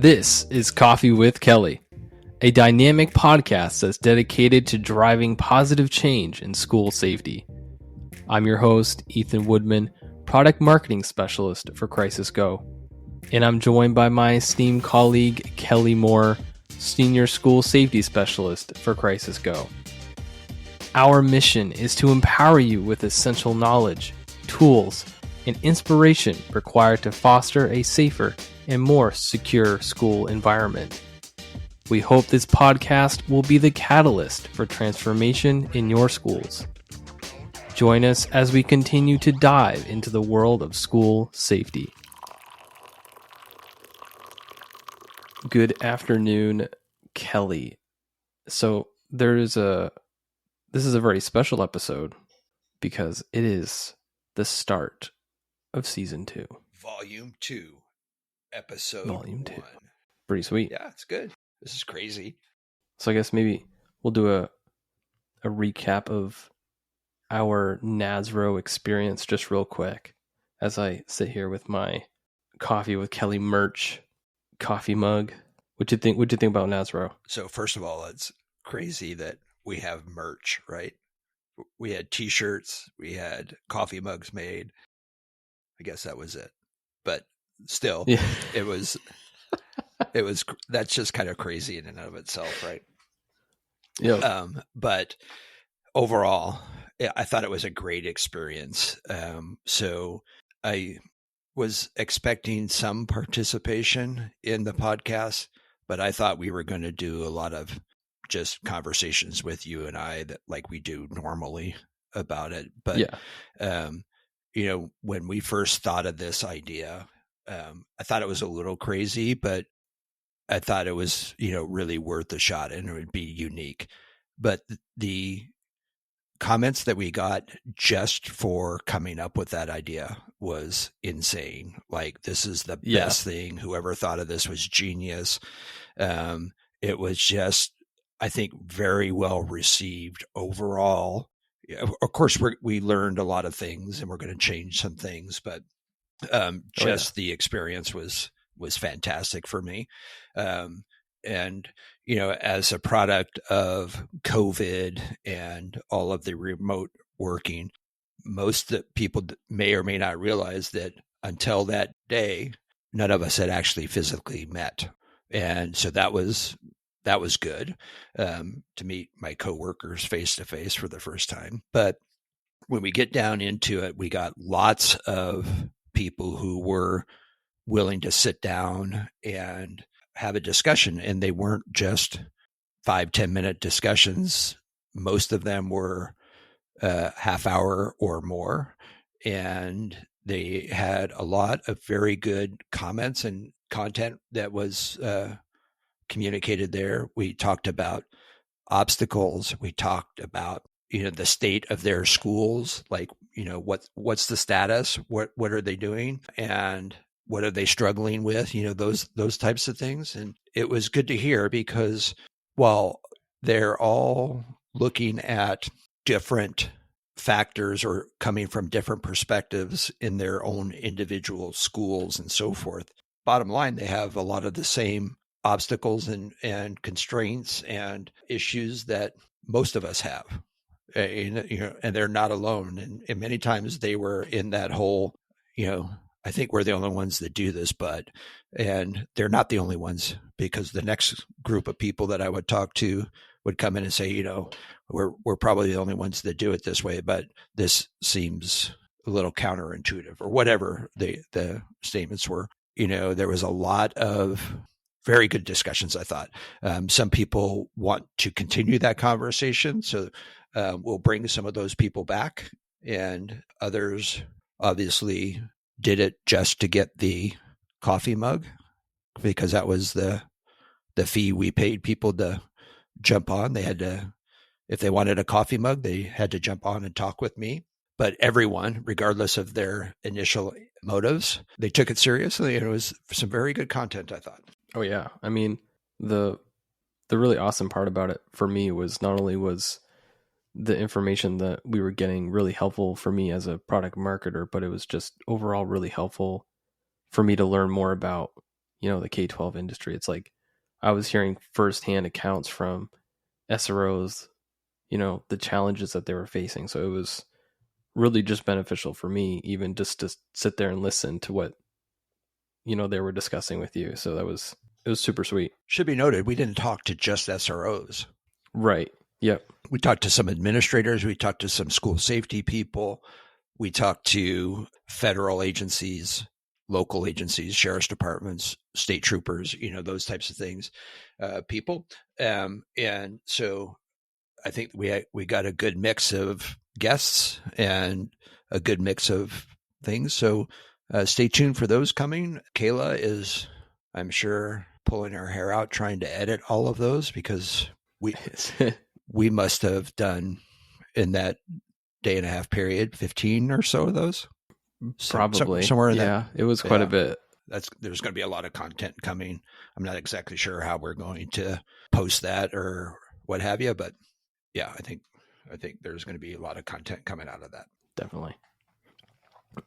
This is Coffee with Kelly, a dynamic podcast that's dedicated to driving positive change in school safety. I'm your host, Ethan Woodman, Product Marketing Specialist for Crisis Go, and I'm joined by my esteemed colleague, Kelly Moore, Senior School Safety Specialist for Crisis Go. Our mission is to empower you with essential knowledge, tools, and inspiration required to foster a safer and more secure school environment. We hope this podcast will be the catalyst for transformation in your schools. Join us as we continue to dive into the world of school safety. Good afternoon, Kelly. So this is a very special episode because it is the start of season 2. Volume 2, episode Volume 2. 1. Pretty sweet. Yeah, it's good. This is crazy. So I guess maybe we'll do a recap of our NASRO experience just real quick as I sit here with my Coffee with Kelly merch coffee mug. What'd you think about NASRO? So first of all, it's crazy that we have merch, right? We had t-shirts, we had coffee mugs made. I guess that was it. But still, Yeah. it was that's just kind of crazy in and of itself, right? Yeah. But overall, I thought it was a great experience. So I was expecting some participation in the podcast, but I thought we were going to do a lot of just conversations with you and I that like we do normally about it. But, yeah. When we first thought of this idea, I thought it was a little crazy, but I thought it was, really worth a shot and it would be unique. But the comments that we got just for coming up with that idea was insane. Like, this is the best thing. Whoever thought of this was genius. It was just, I think, very well received overall. Of course, we learned a lot of things and we're going to change some things, but the experience was fantastic for me. And, as a product of COVID and all of the remote working, most of the people may or may not realize that until that day, none of us had actually physically met. And so that was good to meet my coworkers face to face for the first time. But when we get down into it, we got lots of people who were willing to sit down and have a discussion, and they weren't just 5-10 minute discussions. Most of them were half hour or more, and they had a lot of very good comments and content that was communicated there. We talked about obstacles. We talked about the state of their schools, like what's the status, what are they doing, and what are they struggling with, those types of things. And it was good to hear because while they're all looking at different factors or coming from different perspectives in their own individual schools and so forth, bottom line, they have a lot of the same obstacles and constraints and issues that most of us have. And they're not alone. And many times they were in that whole, I think we're the only ones that do this, and they're not the only ones, because the next group of people that I would talk to would come in and say, we're probably the only ones that do it this way, but this seems a little counterintuitive, or whatever the statements were. There was a lot of very good discussions, I thought. Some people want to continue that conversation, so we'll bring some of those people back, and others obviously did it just to get the coffee mug, because that was the fee we paid people to jump on. They had to, if they wanted a coffee mug, they had to jump on and talk with me. But everyone, regardless of their initial motives, they took it seriously, and it was some very good content, I thought. Oh yeah. I mean, the really awesome part about it for me was not only was the information that we were getting really helpful for me as a product marketer, but it was just overall really helpful for me to learn more about, the K-12 industry. It's like I was hearing firsthand accounts from SROs, the challenges that they were facing. So it was really just beneficial for me, even just to sit there and listen to what, they were discussing with you. So it was super sweet. Should be noted, we didn't talk to just SROs. Right. Yep. We talked to some administrators. We talked to some school safety people. We talked to federal agencies, local agencies, sheriff's departments, state troopers, those types of things, people. And so I think we got a good mix of guests and a good mix of things. So stay tuned for those coming. Kayla is, I'm sure, pulling her hair out trying to edit all of those, because we must have done in that day and a half period 15 or so of those. Probably somewhere in that. It was quite a bit. There's going to be a lot of content coming. I'm not exactly sure how we're going to post that or what have you, but yeah, I think there's going to be a lot of content coming out of that. Definitely.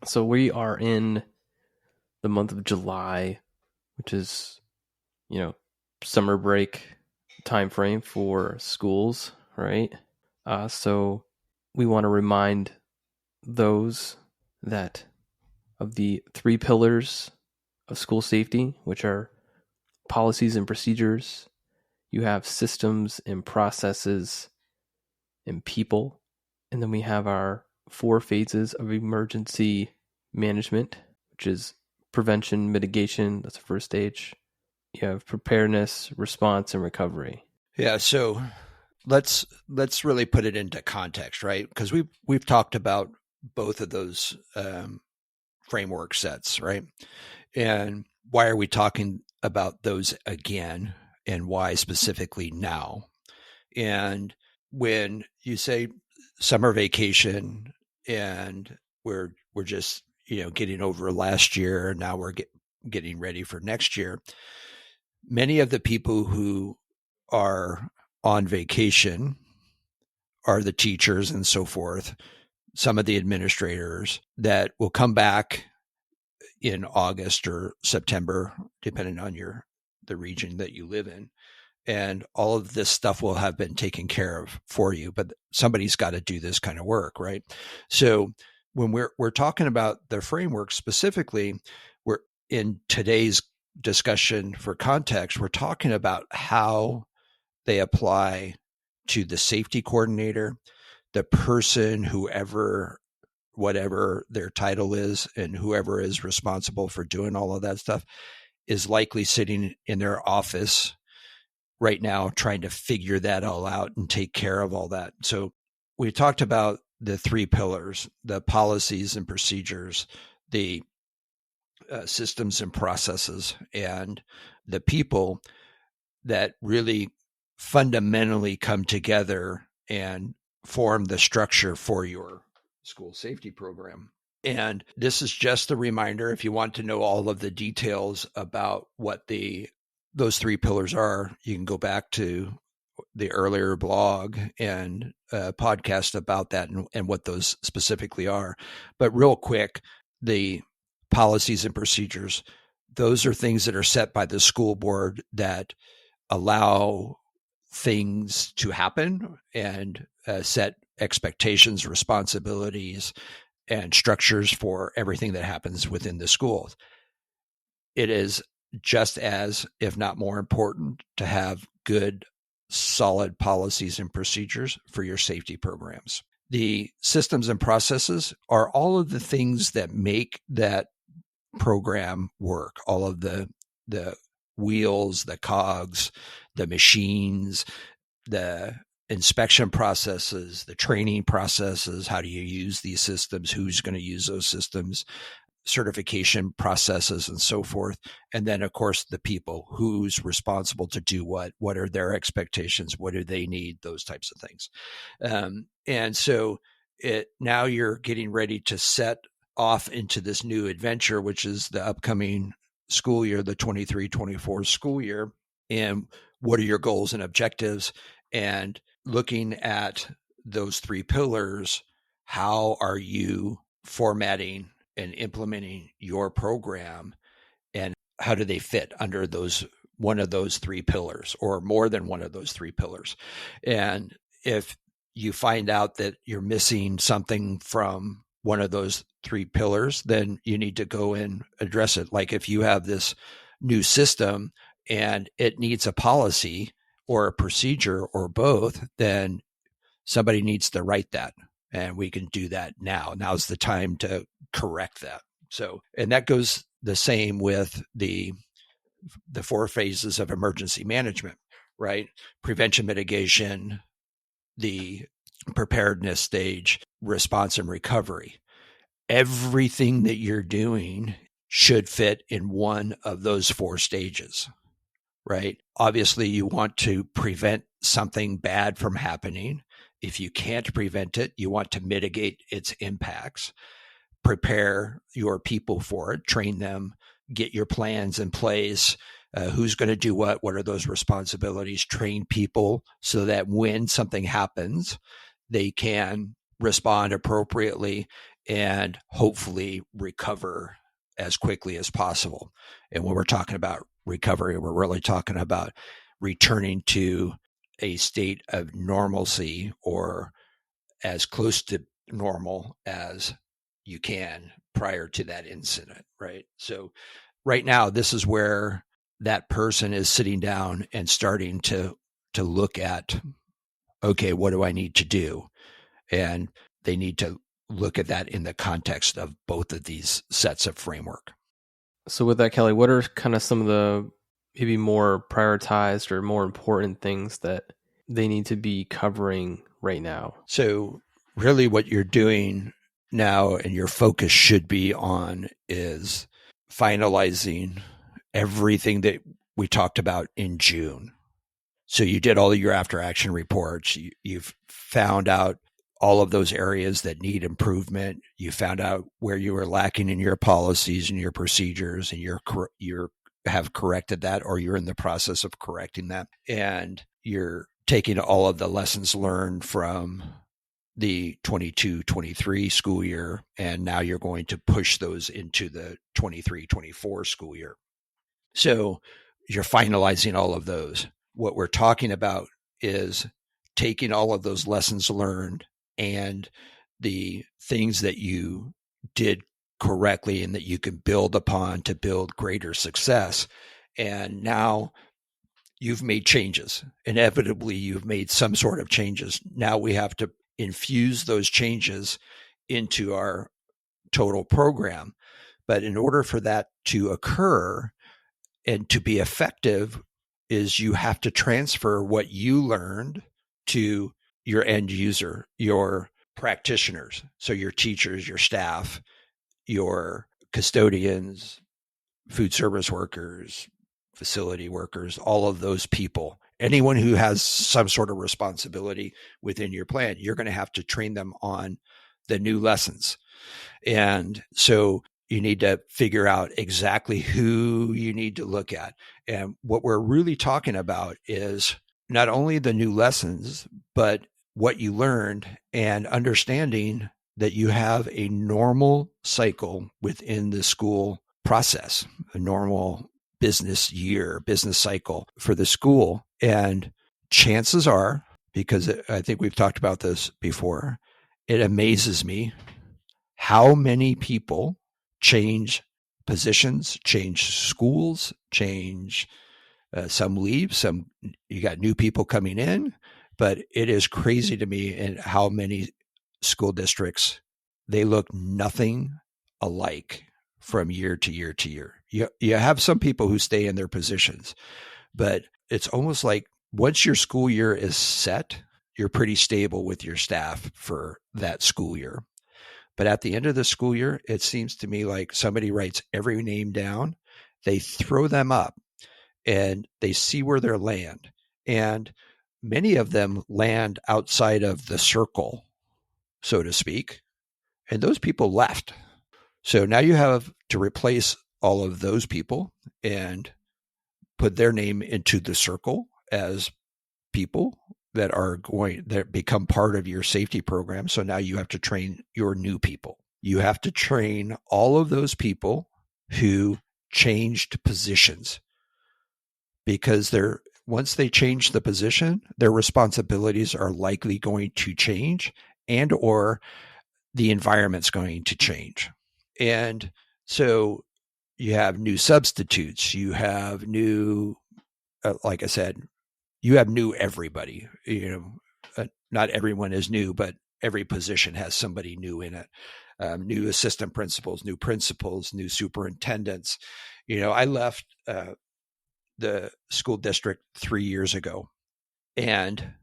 So we are in the month of July, which is, summer break time frame for schools, right? So we want to remind those that of the 3 pillars of school safety, which are policies and procedures. You have systems and processes and people. And then we have our 4 phases of emergency management, which is prevention, mitigation. That's the first stage. You have preparedness, response, and recovery. Yeah. So let's really put it into context, right? Because we've talked about both of those framework sets, right? And why are we talking about those again, and why specifically now? And when you say summer vacation and we're just getting over last year, and now we're getting ready for next year, many of the people who are on vacation are the teachers and so forth, some of the administrators that will come back in August or September, depending on the region that you live in. And all of this stuff will have been taken care of for you, but somebody's got to do this kind of work, right? So when we're talking about the framework specifically, we're in today's discussion for context, we're talking about how they apply to the safety coordinator, the person, whatever their title is, and whoever is responsible for doing all of that stuff is likely sitting in their office right now trying to figure that all out and take care of all that. So we talked about the 3 pillars: the policies and procedures, the systems and processes, and the people that really fundamentally come together and form the structure for your school safety program. And this is just a reminder. If you want to know all of the details about what those 3 pillars are, you can go back to the earlier blog and podcast about that and what those specifically are. But real quick, the policies and procedures, those are things that are set by the school board that allow things to happen and set expectations, responsibilities, and structures for everything that happens within the schools. It is just as, if not more important, to have good, solid policies and procedures for your safety programs. The systems and processes are all of the things that make that program work, all of the wheels, the cogs, the machines, the inspection processes, the training processes, how do you use these systems, who's going to use those systems, certification processes, and so forth. And then, of course, the people, who's responsible to do what are their expectations, what do they need, those types of things. And so now you're getting ready to set off into this new adventure, which is the upcoming school year, the 23-24 school year. And what are your goals and objectives? And looking at those 3 pillars, how are you formatting and implementing your program? And how do they fit under one of those three pillars or more than one of those three pillars? And if you find out that you're missing something from one of those three pillars, then you need to go and address it. Like if you have this new system and it needs a policy or a procedure or both, then somebody needs to write that. And we can do that now. Now's the time to correct that. So, and that goes the same with the 4 phases of emergency management, right? Prevention, mitigation, the preparedness stage, response, and recovery. Everything that you're doing should fit in one of those 4 stages, right? Obviously, you want to prevent something bad from happening. If you can't prevent it, you want to mitigate its impacts, prepare your people for it, train them, get your plans in place, who's going to do what are those responsibilities, train people so that when something happens, they can respond appropriately and hopefully recover as quickly as possible. And when we're talking about recovery, we're really talking about returning to a state of normalcy or as close to normal as you can prior to that incident, right? So right now, this is where that person is sitting down and starting to look at, okay, what do I need to do? And they need to look at that in the context of both of these sets of framework. So with that, Kelly, what are kind of some of the maybe more prioritized or more important things that they need to be covering right now? So really what you're doing now and your focus should be on is finalizing everything that we talked about in June. So you did all of your after action reports. You've found out all of those areas that need improvement. You found out where you were lacking in your policies and your procedures, and you're have corrected that, or you're in the process of correcting that. And you're taking all of the lessons learned from the 22-23 school year, and now you're going to push those into the 23-24 school year. So you're finalizing all of those. What we're talking about is taking all of those lessons learned and the things that you did correctly and that you can build upon to build greater success. And now you've made changes. Inevitably, you've made some sort of changes. Now we have to infuse those changes into our total program. But in order for that to occur and to be effective, is you have to transfer what you learned to your end user, your practitioners. So your teachers, your staff, your custodians, food service workers, facility workers, all of those people, anyone who has some sort of responsibility within your plan, you're going to have to train them on the new lessons. And so you need to figure out exactly who you need to look at. And what we're really talking about is not only the new lessons, but what you learned and understanding that you have a normal cycle within the school process, a normal business year, business cycle for the school. And chances are, because I think we've talked about this before, it amazes me how many people change positions, change schools, change, some leave, some, you got new people coming in, but it is crazy to me in how many school districts, they look nothing alike from year to year to year. You have some people who stay in their positions, but it's almost like once your school year is set, you're pretty stable with your staff for that school year. But at the end of the school year, it seems to me like somebody writes every name down, they throw them up, and they see where they land. And many of them land outside of the circle, so to speak. And those people left. So now you have to replace all of those people and put their name into the circle as people that become part of your safety program. So now you have to train your new people. You have to train all of those people who changed positions, because once they change the position, their responsibilities are likely going to change, and or the environment's going to change. And so you have new substitutes, you have new, like I said, you have new everybody. Not everyone is new, but every position has somebody new in it. New assistant principals, new superintendents. I left the school district 3 years ago, and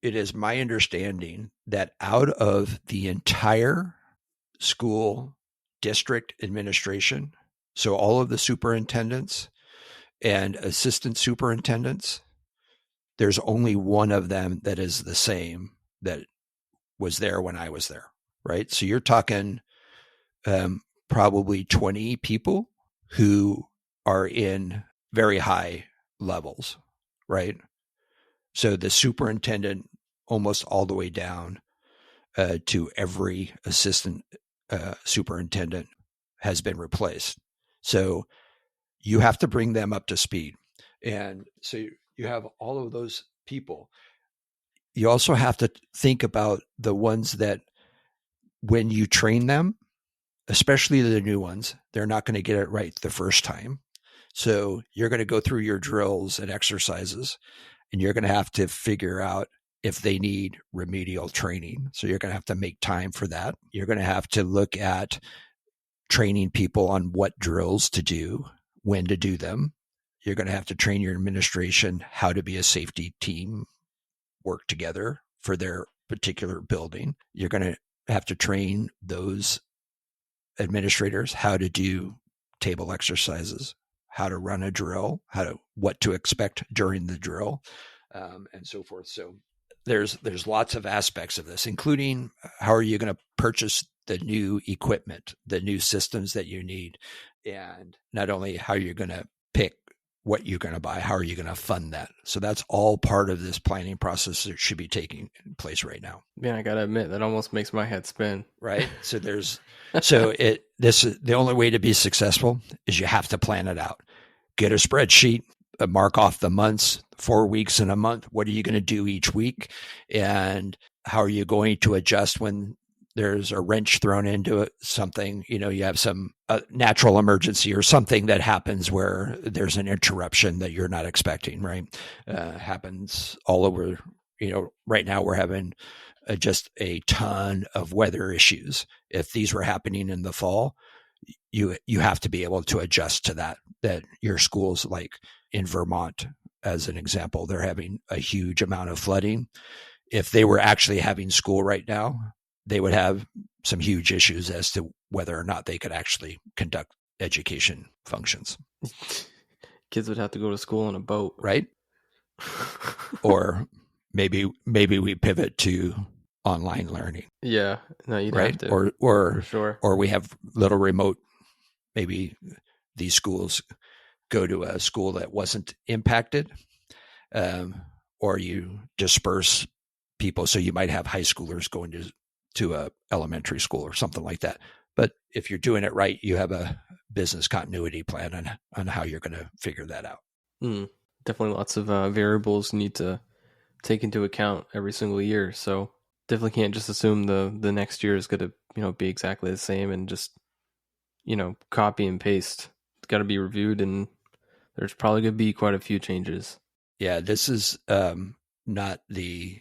it is my understanding that out of the entire school district administration, so all of the superintendents and assistant superintendents, there's only one of them that is the same that was there when I was there, right? So you're talking probably 20 people who are in very high levels, right? So the superintendent almost all the way down to every assistant superintendent has been replaced. So you have to bring them up to speed. And so you have all of those people. You also have to think about the ones that when you train them, especially the new ones, they're not going to get it right the first time. So you're going to go through your drills and exercises, and you're going to have to figure out if they need remedial training. So you're going to have to make time for that. You're going to have to look at training people on what drills to do, when to do them. You're going to have to train your administration how to be a safety team, work together for their particular building. You're going to have to train those administrators how to do table exercises, how to run a drill, what to expect during the drill, and so forth. So there's lots of aspects of this, including how are you going to purchase the new equipment, the new systems that you need, and not only how you're going to pick what you're going to buy, how are you going to fund that? So that's all part of this planning process that should be taking place right now. Man, I got to admit, that almost makes my head spin. Right? So the only way to be successful is you have to plan it out. Get a spreadsheet, mark off the months, 4 weeks in a month. What are you going to do each week? And how are you going to adjust when there's a wrench thrown into it, something, you have some natural emergency or something that happens where there's an interruption that you're not expecting, right? Happens all over, right now we're having just a ton of weather issues. If these were happening in the fall, you have to be able to adjust to that your schools, like in Vermont, as an example, they're having a huge amount of flooding. If they were actually having school right now, they would have some huge issues as to whether or not they could actually conduct education functions. Kids would have to go to school on a boat. Right? Or maybe we pivot to online learning. Yeah. No, you'd right? have to. Or for sure. Or we have little remote, maybe these schools go to a school that wasn't impacted, or you disperse people. So you might have high schoolers going to a elementary school or something like that. But if you're doing it right, you have a business continuity plan on how you're going to figure that out. Definitely lots of variables need to take into account every single year. So definitely can't just assume the next year is going to, be exactly the same and just, copy and paste. It's got to be reviewed, and there's probably going to be quite a few changes. Yeah, this is not the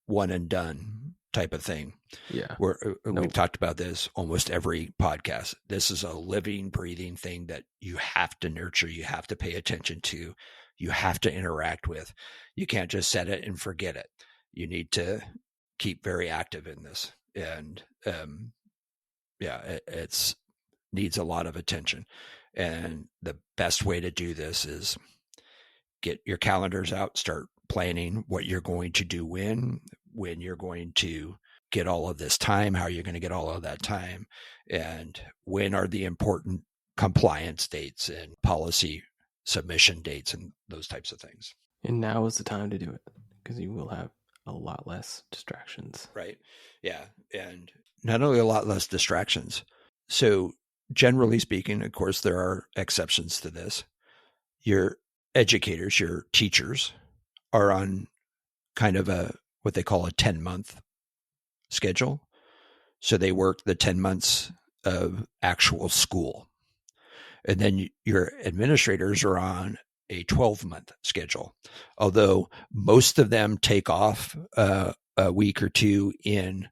one and done type of thing. Yeah. We've talked about this almost every podcast. This is a living, breathing thing that you have to nurture, you have to pay attention to, you have to interact with. You can't just set it and forget it. You need to keep very active in this. And it's needs a lot of attention. And the best way to do this is get your calendars out, start planning what you're going to do when you're going to get all of this time, how you're going to get all of that time, and when are the important compliance dates and policy submission dates and those types of things. And now is the time to do it, because you will have a lot less distractions. Right. Yeah. And not only a lot less distractions. So generally speaking, of course, there are exceptions to this. Your educators, your teachers are on kind of what they call a 10-month schedule. So they work the 10 months of actual school. And then your administrators are on a 12-month schedule, although most of them take off a week or two in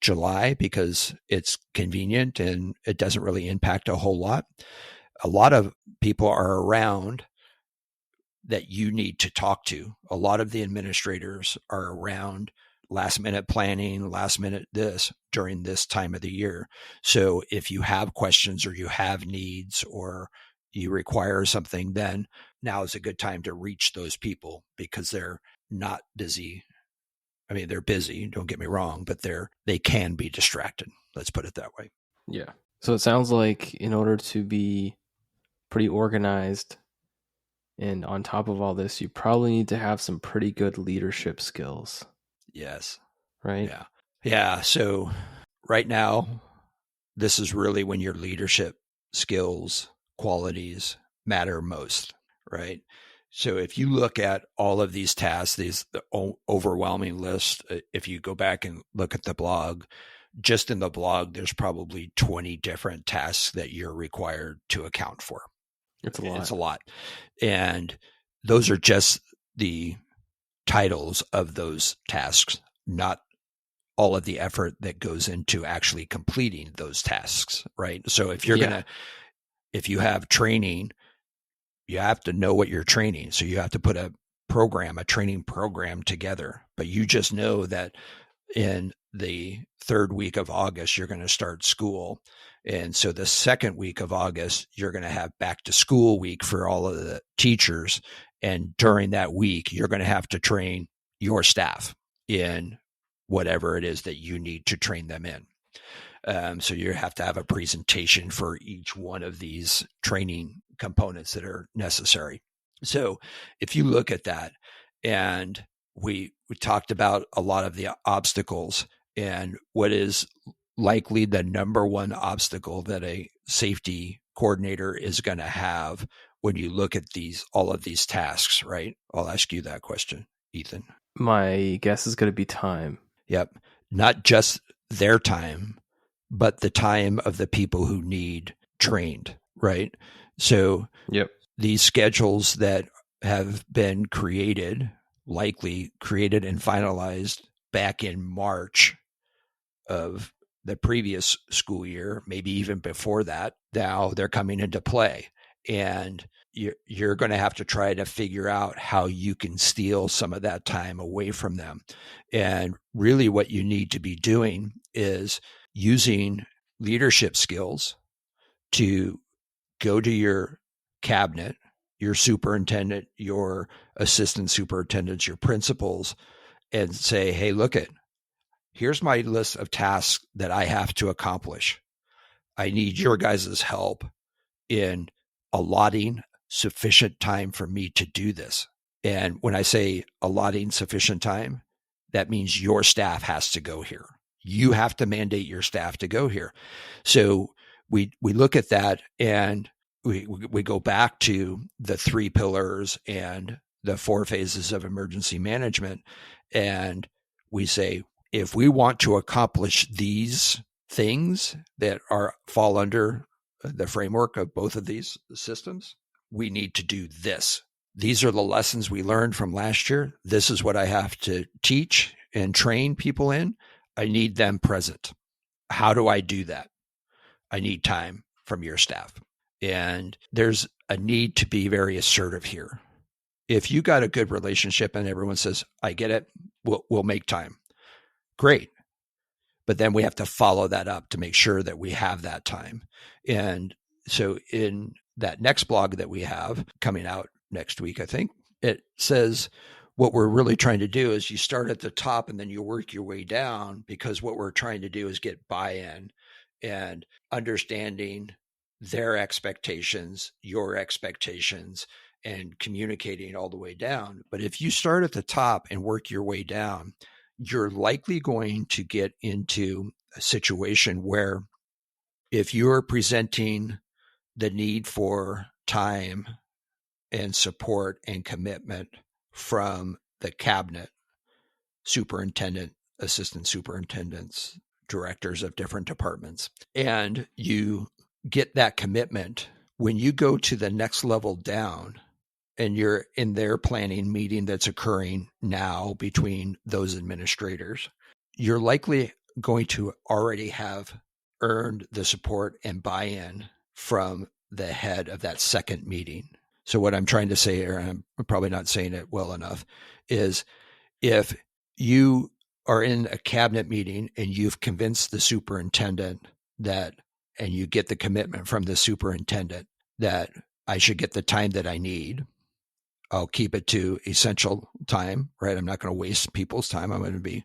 July because it's convenient and it doesn't really impact a whole lot. A lot of people are around that you need to talk to. A lot of the administrators are around last minute planning, last minute this during this time of the year. So if you have questions or you have needs or you require something, then now is a good time to reach those people because they're not busy. I mean, they're busy, don't get me wrong, but they can be distracted. Let's put it that way. Yeah. So it sounds like in order to be pretty organized and on top of all this, you probably need to have some pretty good leadership skills. Yes. Right? Yeah. Yeah. So right now, this is really when your leadership skills, qualities matter most, right? So if you look at all of these tasks, the overwhelming list, if you go back and look at the blog, just in the blog, there's probably 20 different tasks that you're required to account for. It's a lot. It's a lot. And those are just the titles of those tasks, not all of the effort that goes into actually completing those tasks, right? So if you're if you have training, you have to know what you're training. So you have to put a training program together. But you just know that in the third week of August, you're going to start school. And so the second week of August, you're going to have back to school week for all of the teachers. And during that week, you're going to have to train your staff in whatever it is that you need to train them in. So you have to have a presentation for each one of these training components that are necessary. So if you look at that, and we talked about a lot of the obstacles and what is likely the number one obstacle that a safety coordinator is going to have when you look at all of these tasks, right? I'll ask you that question, Ethan. My guess is going to be time. Yep. Not just their time, but the time of the people who need trained, right? So these schedules that have been likely created and finalized back in March of the previous school year, maybe even before that, now they're coming into play. And you're going to have to try to figure out how you can steal some of that time away from them. And really what you need to be doing is using leadership skills to go to your cabinet, your superintendent, your assistant superintendents, your principals, and say, hey, here's my list of tasks that I have to accomplish. I need your guys' help in allotting sufficient time for me to do this. And when I say allotting sufficient time, that means your staff has to go here. You have to mandate your staff to go here. So we look at that and we go back to the 3 pillars and the 4 phases of emergency management. And we say, if we want to accomplish these things that fall under the framework of both of these systems, we need to do this. These are the lessons we learned from last year. This is what I have to teach and train people in. I need them present. How do I do that? I need time from your staff. And there's a need to be very assertive here. If you got a good relationship and everyone says, I get it, we'll make time. Great. But then we have to follow that up to make sure that we have that time. And so in that next blog that we have coming out next week, I think, it says what we're really trying to do is you start at the top and then you work your way down, because what we're trying to do is get buy-in and understanding their expectations, your expectations, and communicating all the way down. But if you start at the top and work your way down, you're likely going to get into a situation where if you're presenting the need for time and support and commitment from the cabinet, superintendent, assistant superintendents, directors of different departments, and you get that commitment, when you go to the next level down and you're in their planning meeting that's occurring now between those administrators, you're likely going to already have earned the support and buy-in from the head of that second meeting. So what I'm trying to say, or I'm probably not saying it well enough, is if you are in a cabinet meeting and you've convinced the superintendent that, and you get the commitment from the superintendent that I should get the time that I need, I'll keep it to essential time, right? I'm not going to waste people's time. I'm going to be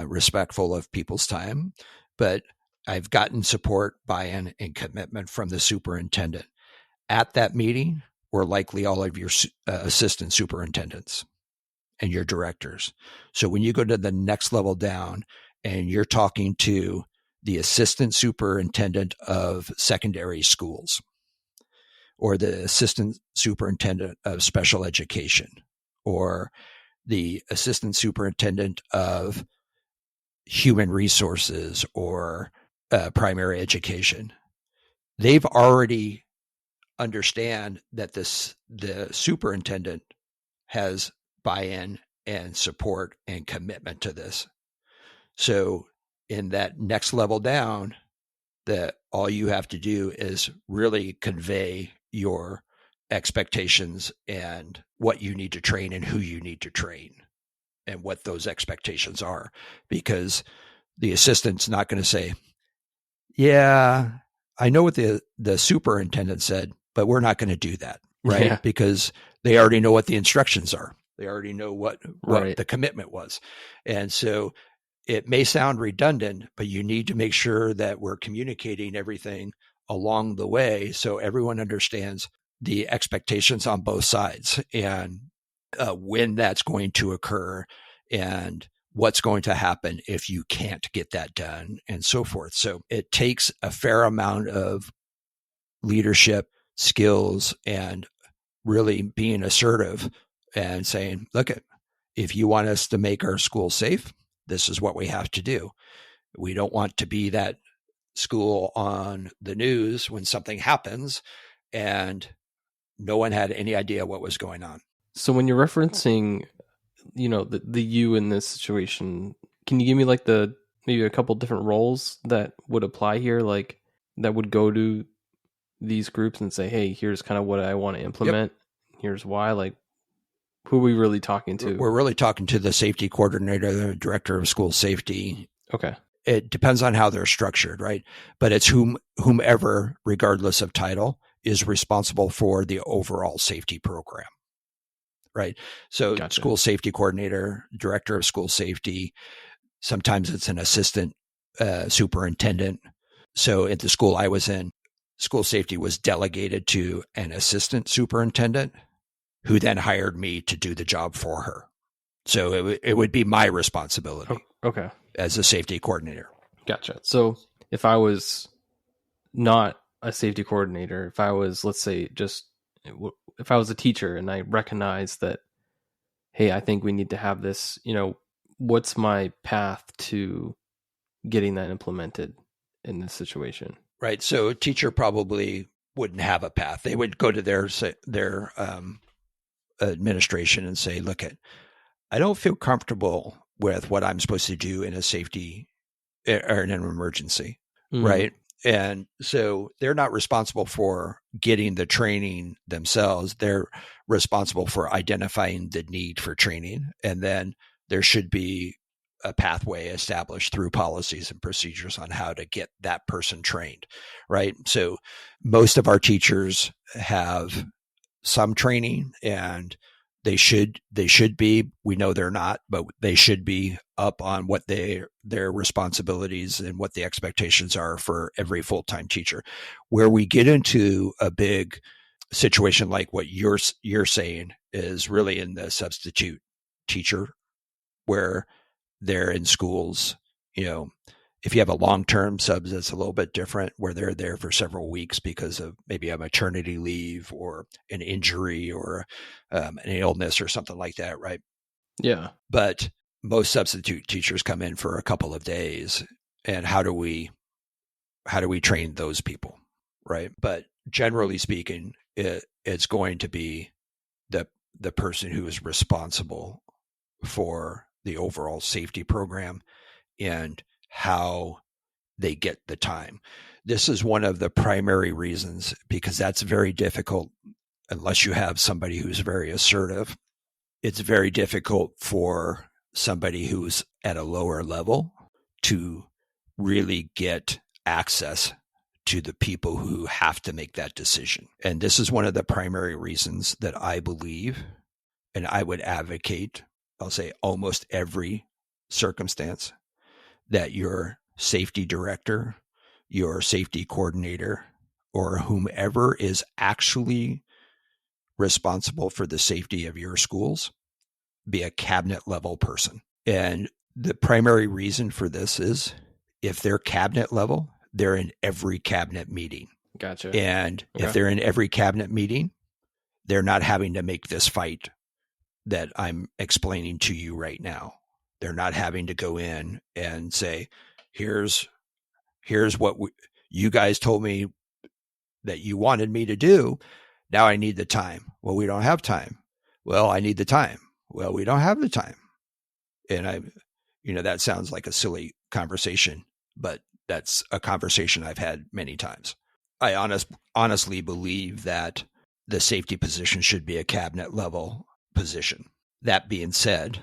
respectful of people's time, but I've gotten support, buy-in, and commitment from the superintendent. At that meeting were likely all of your assistant superintendents and your directors. So when you go to the next level down and you're talking to the assistant superintendent of secondary schools or the assistant superintendent of special education or the assistant superintendent of human resources or primary education, they've already understand that the superintendent has buy-in and support and commitment to this. So in that next level down, that all you have to do is really convey your expectations and what you need to train and who you need to train and what those expectations are, because the assistant's not going to say, yeah, I know what the superintendent said, but we're not going to do that, right? Yeah. Because they already know what the instructions are. They already know what Right. the commitment was. And so it may sound redundant, but you need to make sure that we're communicating everything along the way so everyone understands the expectations on both sides and when that's going to occur and what's going to happen if you can't get that done and so forth. So it takes a fair amount of leadership skills and really being assertive and saying, look, if you want us to make our school safe, this is what we have to do. We don't want to be that school on the news when something happens and no one had any idea what was going on. So when you're referencing, the you in this situation, can you give me like maybe a couple different roles that would apply here, like that would go to these groups and say, hey, here's kind of what I want to implement. Yep. Here's why. Like, who are we really talking to? We're really talking to the safety coordinator, the director of school safety. Okay. It depends on how they're structured, right? But it's whomever, regardless of title, is responsible for the overall safety program, right? So Gotcha. School safety coordinator, director of school safety, sometimes it's an assistant superintendent. So at the school I was in, school safety was delegated to an assistant superintendent who then hired me to do the job for her. So it would be my responsibility. Okay. As a safety coordinator. Gotcha. So if I was not a safety coordinator, if I was, let's say, if I was a teacher and I recognized that, hey, I think we need to have this, what's my path to getting that implemented in this situation? Right. So a teacher probably wouldn't have a path. They would go to their administration and say, look, I don't feel comfortable with what I'm supposed to do in a safety or in an emergency. Mm-hmm. Right. And so they're not responsible for getting the training themselves. They're responsible for identifying the need for training. And then there should be a pathway established through policies and procedures on how to get that person trained. Right. So most of our teachers have some training and they should be, we know they're not, but they should be up on what their responsibilities and what the expectations are for every full-time teacher. Where we get into a big situation like what you're saying is really in the substitute teacher, where they're in schools, If you have a long-term sub, that's a little bit different, where they're there for several weeks because of maybe a maternity leave or an injury or an illness or something like that, right? Yeah. But most substitute teachers come in for a couple of days, and how do we train those people, right? But generally speaking, it's going to be the person who is responsible for the overall safety program and how they get the time. This is one of the primary reasons, because that's very difficult unless you have somebody who's very assertive. It's very difficult for somebody who's at a lower level to really get access to the people who have to make that decision. And this is one of the primary reasons that I believe, and I would advocate, I'll say almost every circumstance, that your safety director, your safety coordinator, or whomever is actually responsible for the safety of your schools be a cabinet level person. And the primary reason for this is if they're cabinet level, they're in every cabinet meeting. Gotcha. And Okay. if they're in every cabinet meeting, they're not having to make this fight that I'm explaining to you right now. They're not having to go in and say, here's what you guys told me that you wanted me to do. Now I need the time. Well, we don't have time. Well, I need the time. Well, we don't have the time. And that sounds like a silly conversation, but that's a conversation I've had many times. I honestly believe that the safety position should be a cabinet level position. That being said,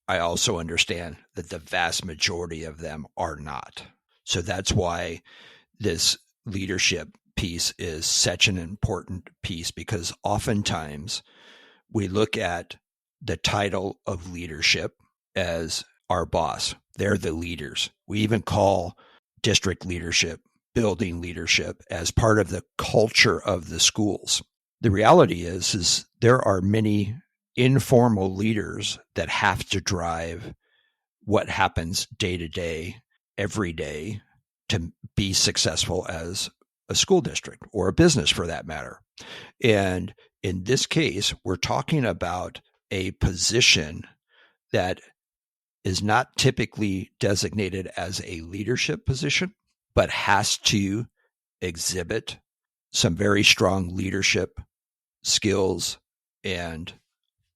I also understand that the vast majority of them are not. So that's why this leadership piece is such an important piece, because oftentimes we look at the title of leadership as our boss. They're the leaders. We even call district leadership, building leadership as part of the culture of the schools. The reality is there are many informal leaders that have to drive what happens day to day, every day, to be successful as a school district or a business for that matter. And in this case, we're talking about a position that is not typically designated as a leadership position, but has to exhibit some very strong leadership skills and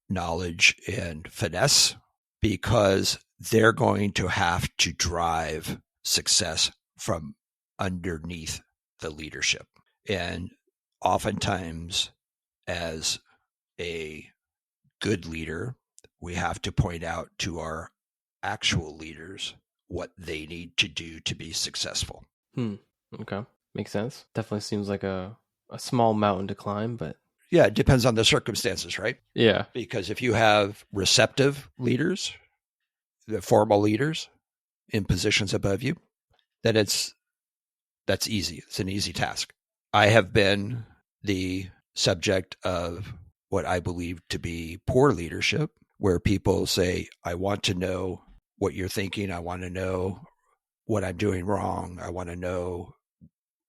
knowledge and finesse, because they're going to have to drive success from underneath the leadership. And oftentimes, as a good leader, we have to point out to our actual leaders what they need to do to be successful. Okay. Makes sense. Definitely seems like a small mountain to climb, but yeah, it depends on the circumstances, right? Yeah. Because if you have receptive leaders, the formal leaders in positions above you, then that's easy. It's an easy task. I have been the subject of what I believe to be poor leadership, where people say, I want to know what you're thinking. I want to know what I'm doing wrong. I want to know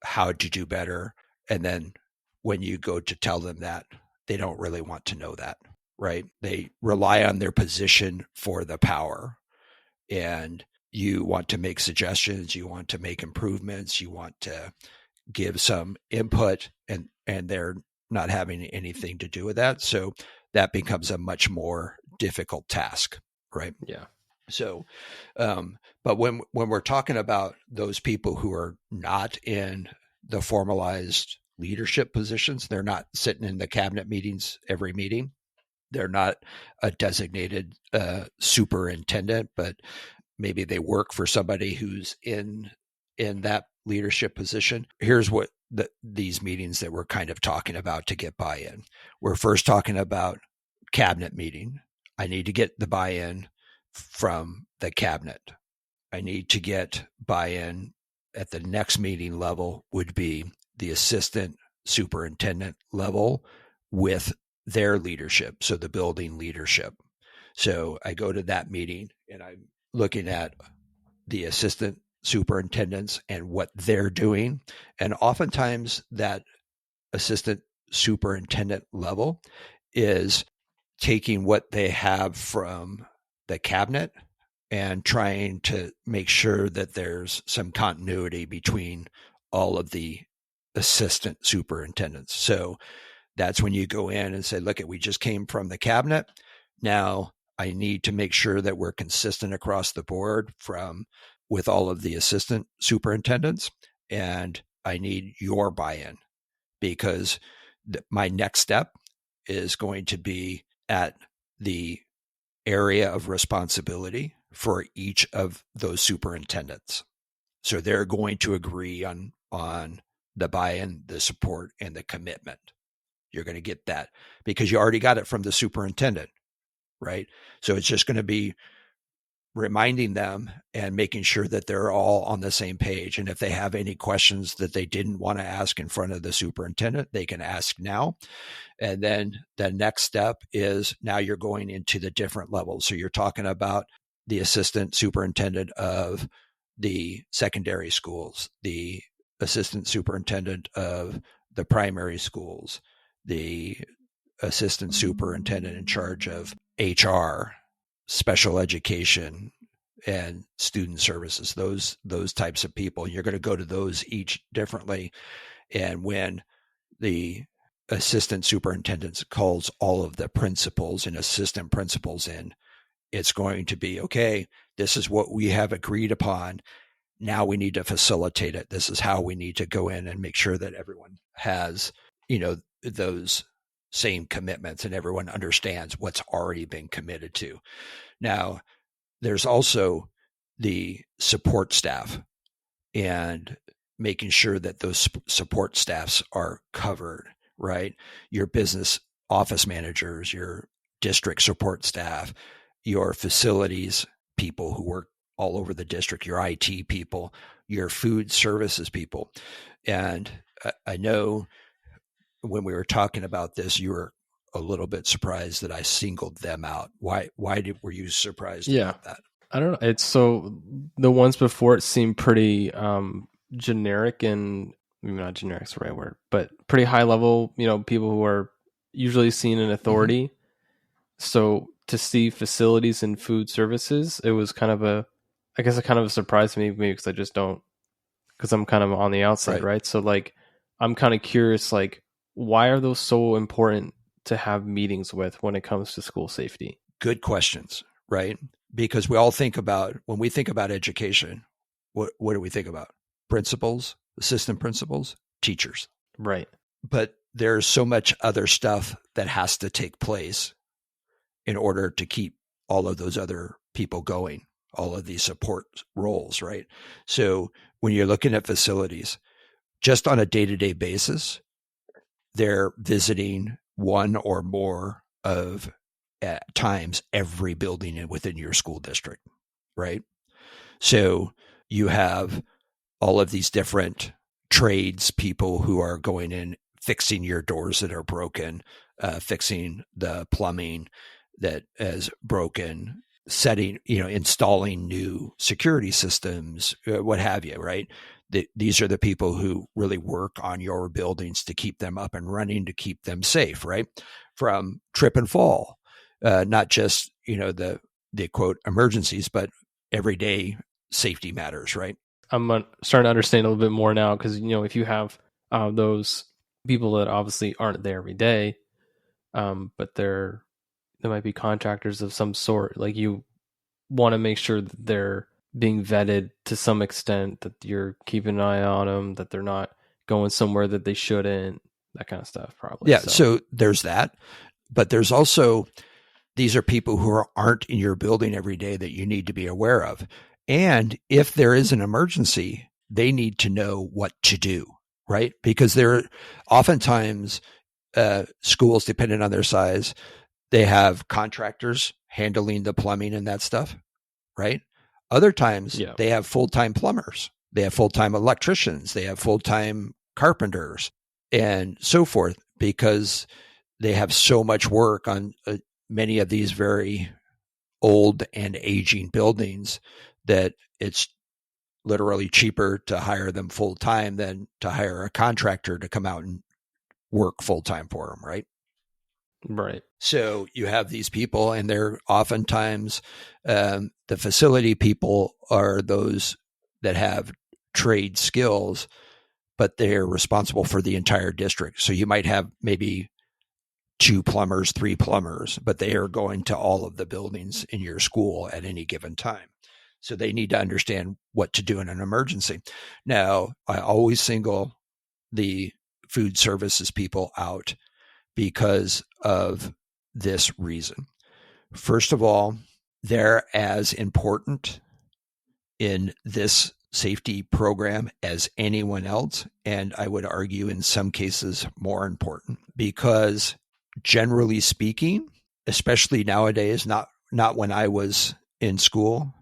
how to do better. And then when you go to tell them that, they don't really want to know that, right? They rely on their position for the power. And you want to make suggestions, you want to make improvements, you want to give some input, and they're not having anything to do with that. So that becomes a much more difficult task, right? Yeah. So, but when we're talking about those people who are not in the formalized leadership positions, they're not sitting in the cabinet meetings every meeting. They're not a designated superintendent, but maybe they work for somebody who's in that leadership position. Here's what these meetings that we're kind of talking about to get buy-in. We're first talking about cabinet meeting. I need to get the buy-in from the cabinet. I need to get buy-in at the next meeting level, would be the assistant superintendent level with their leadership, so the building leadership. So I go to that meeting and I'm looking at the assistant superintendents and what they're doing. And oftentimes that assistant superintendent level is taking what they have from the cabinet and trying to make sure that there's some continuity between all of the assistant superintendents. So that's when you go in and say, look, we just came from the cabinet. Now I need to make sure that we're consistent across the board with all of the assistant superintendents. And I need your buy-in, because my next step is going to be at the area of responsibility for each of those superintendents. So they're going to agree on the buy-in, the support, and the commitment. You're going to get that because you already got it from the superintendent, right? So it's just going to be reminding them and making sure that they're all on the same page. And if they have any questions that they didn't want to ask in front of the superintendent, they can ask now. And then the next step is now you're going into the different levels. So you're talking about the assistant superintendent of the secondary schools, the assistant superintendent of the primary schools, the assistant superintendent in charge of HR, special education, and student services, those types of people. You're going to go to those each differently. And when the assistant superintendent calls all of the principals and assistant principals in, it's going to be, okay, this is what we have agreed upon. Now we need to facilitate it. This is how we need to go in and make sure that everyone has, those same commitments and everyone understands what's already been committed to. Now, there's also the support staff and making sure that those support staffs are covered, right? Your business office managers, your district support staff, your facilities people who work all over the district, your IT people, your food services people. And I know when we were talking about this, you were a little bit surprised that I singled them out. Why were you surprised about that? I don't know. It's so the ones before it seemed pretty generic, and maybe not generic's the right word, but pretty high level, people who are usually seen in authority. Mm-hmm. So to see facilities and food services, it was kind of a surprise to me, maybe because I'm kind of on the outside, right? So like, I'm kind of curious, like, why are those so important to have meetings with when it comes to school safety? Good questions, right? Because we all when we think about education, what do we think about? Principals, assistant principals, teachers. Right. But there's so much other stuff that has to take place in order to keep all of those other people going, all of these support roles, right? So when you're looking at facilities, just on a day-to-day basis, they're visiting one or more of at times every building within your school district, right? So you have all of these different trades people who are going in, fixing your doors that are broken, fixing the plumbing that is broken, installing new security systems, what have you, right? These are the people who really work on your buildings to keep them up and running, to keep them safe, right? From trip and fall, not just, the quote emergencies, but everyday safety matters, right? I'm starting to understand a little bit more now because, if you have those people that obviously aren't there every day, but there might be contractors of some sort, like you want to make sure that they're being vetted to some extent, that you're keeping an eye on them, that they're not going somewhere that they shouldn't, that kind of stuff probably. Yeah, so there's that. But there's also, these are people who aren't in your building every day that you need to be aware of. And if there is an emergency, they need to know what to do, right? Because there oftentimes schools, depending on their size, they have contractors handling the plumbing and that stuff, right? Other times they have full-time plumbers, they have full-time electricians, they have full-time carpenters and so forth, because they have so much work on many of these very old and aging buildings that it's literally cheaper to hire them full time than to hire a contractor to come out and work full time for them, right? Right. So you have these people, and they're oftentimes the facility people are those that have trade skills, but they're responsible for the entire district. So you might have maybe 2 plumbers, 3 plumbers, but they are going to all of the buildings in your school at any given time. So they need to understand what to do in an emergency. Now, I always single the food services people out because of this reason. First of all, they're as important in this safety program as anyone else. And I would argue in some cases more important, because generally speaking, especially nowadays, not when I was in school,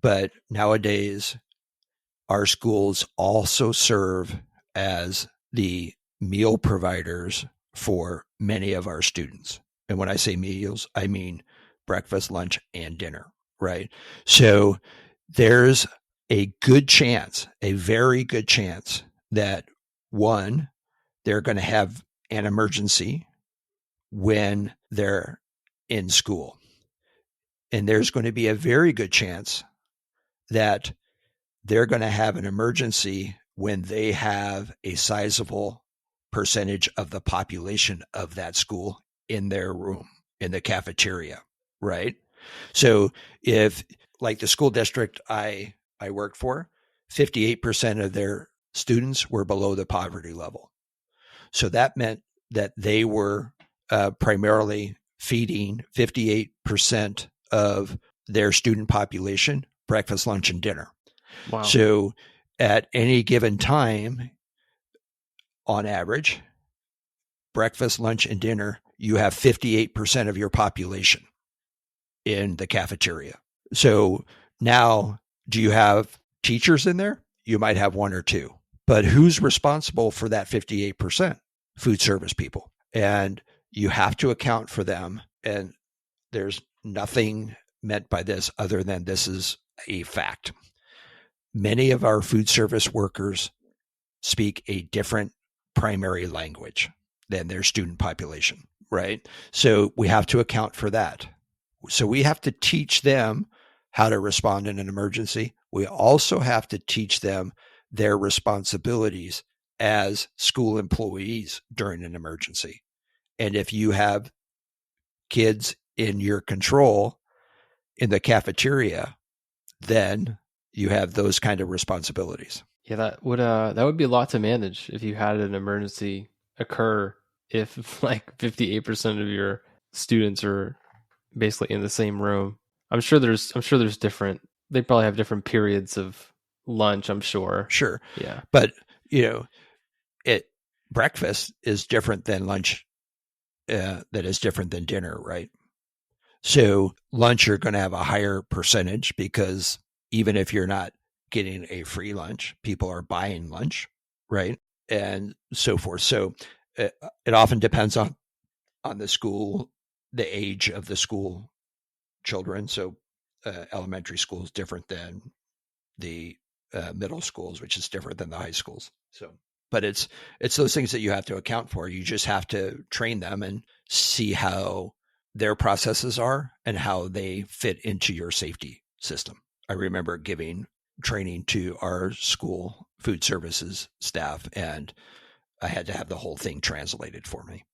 but nowadays our schools also serve as the meal providers for many of our students. And when I say meals, I mean breakfast, lunch, and dinner, right? So there's a good chance, a very good chance that one, they're going to have an emergency when they're in school. And there's going to be a very good chance that they're going to have an emergency when they have a sizable percentage of the population of that school in their room, in the cafeteria, right? So if, like the school district I worked for, 58% of their students were below the poverty level. So that meant that they were primarily feeding 58% of their student population breakfast, lunch, and dinner. Wow. So at any given time, on average, breakfast, lunch, and dinner, you have 58% of your population in the cafeteria. So now, do you have teachers in there? You might have 1 or 2. But who's responsible for that 58%? Food service people. And you have to account for them. And there's nothing meant by this other than this is a fact. Many of our food service workers speak a different primary language than their student population, right? So we have to account for that. So we have to teach them how to respond in an emergency. We also have to teach them their responsibilities as school employees during an emergency. And if you have kids in your control in the cafeteria, then you have those kind of responsibilities. Yeah, that would be a lot to manage if you had an emergency occur, if like 58% of your students are basically in the same room. I'm sure there's different, they probably have different periods of lunch, I'm sure. Sure. Yeah. But, breakfast is different than lunch, that is different than dinner, right? So lunch, you're going to have a higher percentage because even if you're not getting a free lunch, people are buying lunch, right? And so forth. So it often depends on the school, the age of the school children. So elementary school is different than the middle schools, which is different than the high schools. So, but it's those things that you have to account for. You just have to train them and see how their processes are and how they fit into your safety system. I remember giving training to our school food services staff, and I had to have the whole thing translated for me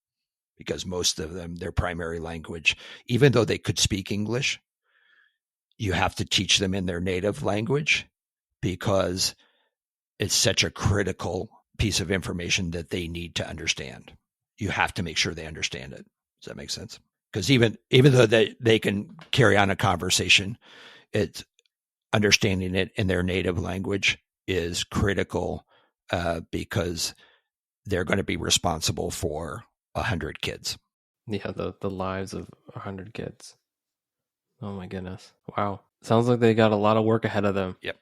because most of them, their primary language, even though they could speak English, you have to teach them in their native language because it's such a critical piece of information that they need to understand. You have to make sure they understand it. Does that make sense? Because even though they can carry on a conversation, it's understanding it in their native language is critical because they're going to be responsible for 100 kids. Yeah, the lives of 100 kids. Oh my goodness. Wow. Sounds like they got a lot of work ahead of them. Yep.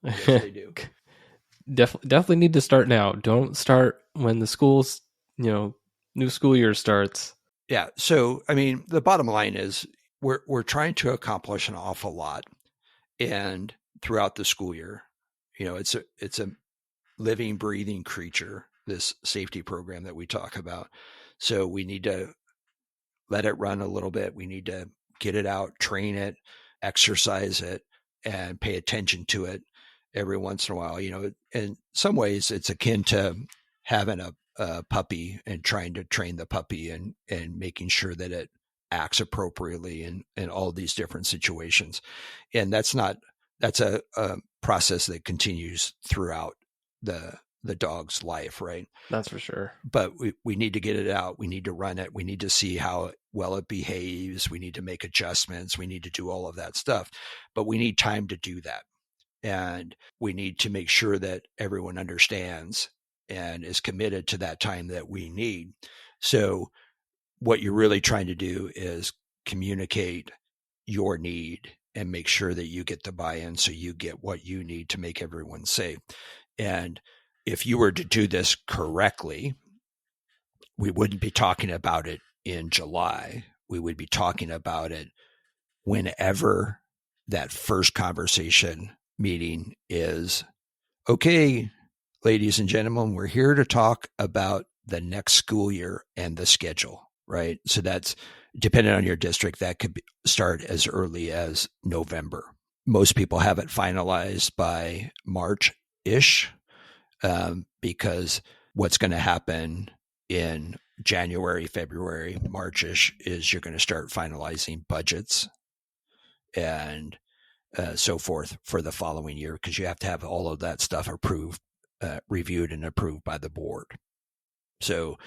Yes, they do. Definitely need to start now. Don't start when the school's, new school year starts. Yeah. So, I mean, the bottom line is we're trying to accomplish an awful lot. And throughout the school year. It's a living, breathing creature, this safety program that we talk about. So we need to let it run a little bit. We need to get it out, train it, exercise it, and pay attention to it every once in a while. In some ways it's akin to having a puppy and trying to train the puppy and making sure that it acts appropriately in all these different situations. And that's a process that continues throughout the dog's life, right? That's for sure. But we need to get it out. We need to run it. We need to see how well it behaves. We need to make adjustments. We need to do all of that stuff. But we need time to do that. And we need to make sure that everyone understands and is committed to that time that we need. So what you're really trying to do is communicate your need and make sure that you get the buy-in so you get what you need to make everyone safe. And if you were to do this correctly, we wouldn't be talking about it in July. We would be talking about it whenever that first conversation meeting is. Okay, ladies and gentlemen, we're here to talk about the next school year and the schedule, right? So that's depending on your district, that could start as early as November. Most people have it finalized by March-ish, because what's going to happen in January, February, March-ish is you're going to start finalizing budgets and so forth for the following year, because you have to have all of that stuff approved, reviewed and approved by the board. So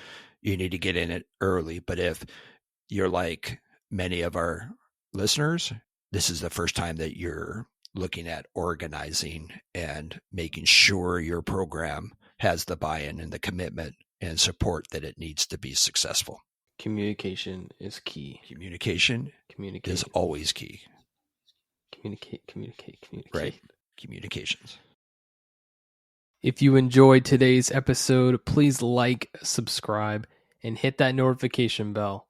you need to get in it early. But if you're like many of our listeners, this is the first time that you're looking at organizing and making sure your program has the buy-in and the commitment and support that it needs to be successful. Communication is key. Communication is always key. Communicate. Right. Communications. If you enjoyed today's episode, please like, subscribe, and hit that notification bell.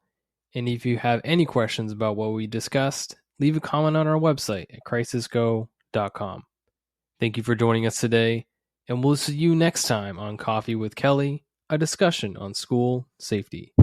And if you have any questions about what we discussed, leave a comment on our website at crisisgo.com. Thank you for joining us today, and we'll see you next time on Coffee with Kelly, a discussion on school safety.